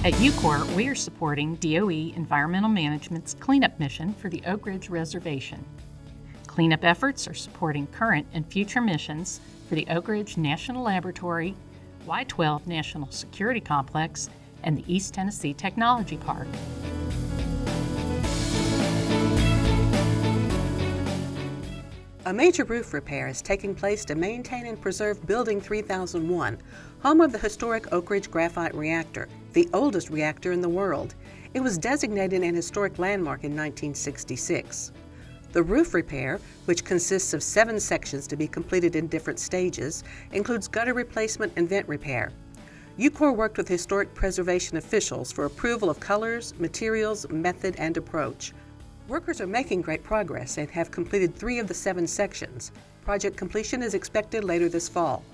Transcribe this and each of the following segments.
At UCOR, we are supporting DOE Environmental Management's cleanup mission for the Oak Ridge Reservation. Cleanup efforts are supporting current and future missions for the Oak Ridge National Laboratory, Y-12 National Security Complex, and the East Tennessee Technology Park. A major roof repair is taking place to maintain and preserve Building 3001, home of the historic Oak Ridge Graphite Reactor, the oldest reactor in the world. It was designated an historic landmark in 1966. The roof repair, which consists of 7 sections to be completed in different stages, includes gutter replacement and vent repair. UCOR worked with historic preservation officials for approval of colors, materials, method, and approach. Workers are making great progress and have completed 3 of the 7 sections. Project completion is expected later this fall.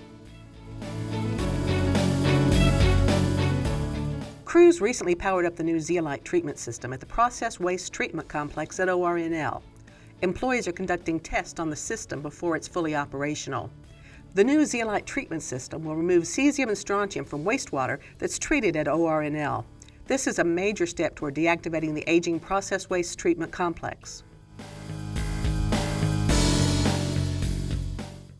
Crews recently powered up the new zeolite treatment system at the Process Waste Treatment Complex at ORNL. Employees are conducting tests on the system before it's fully operational. The new zeolite treatment system will remove cesium and strontium from wastewater that's treated at ORNL. This is a major step toward deactivating the aging process waste treatment complex.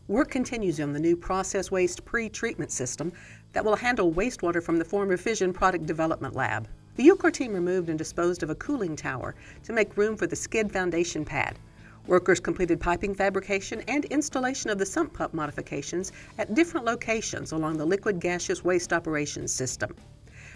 Work continues on the new process waste pre-treatment system that will handle wastewater from the former Fission Product Development Lab. The UCOR team removed and disposed of a cooling tower to make room for the skid foundation pad. Workers completed piping fabrication and installation of the sump pump modifications at different locations along the liquid gaseous waste operations system.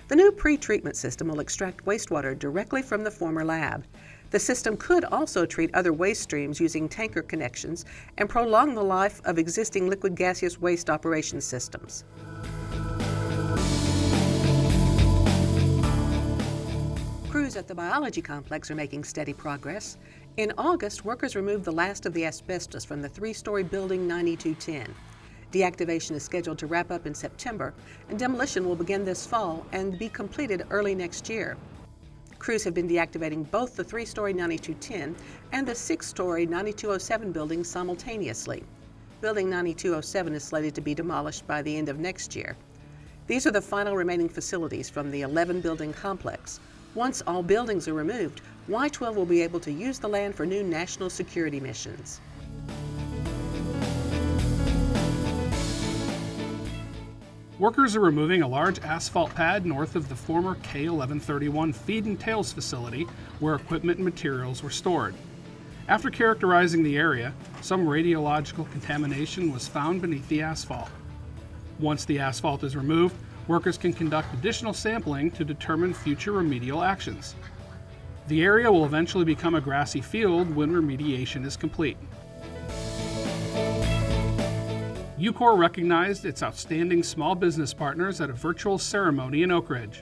The new pre-treatment system will extract wastewater directly from the former lab. The system could also treat other waste streams using tanker connections and prolong the life of existing liquid gaseous waste operation systems. Crews at the biology complex are making steady progress. In August, workers removed the last of the asbestos from the 3-story building 9210. Deactivation is scheduled to wrap up in September, and demolition will begin this fall and be completed early next year. Crews have been deactivating both the 3-story 9210 and the 6-story 9207 buildings simultaneously. Building 9207 is slated to be demolished by the end of next year. These are the final remaining facilities from the 11-building complex. Once all buildings are removed, Y-12 will be able to use the land for new national security missions. Workers are removing a large asphalt pad north of the former K1131 feed and tails facility where equipment and materials were stored. After characterizing the area, some radiological contamination was found beneath the asphalt. Once the asphalt is removed, workers can conduct additional sampling to determine future remedial actions. The area will eventually become a grassy field when remediation is complete. UCOR recognized its outstanding small business partners at a virtual ceremony in Oak Ridge.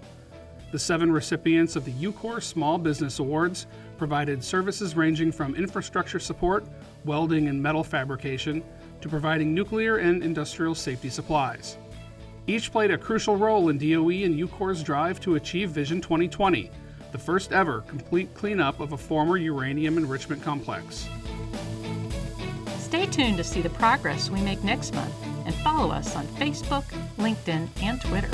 The 7 recipients of the UCOR Small Business Awards provided services ranging from infrastructure support, welding and metal fabrication, to providing nuclear and industrial safety supplies. Each played a crucial role in DOE and UCOR's drive to achieve Vision 2020, the first ever complete cleanup of a former uranium enrichment complex. Stay tuned to see the progress we make next month and follow us on Facebook, LinkedIn, and Twitter.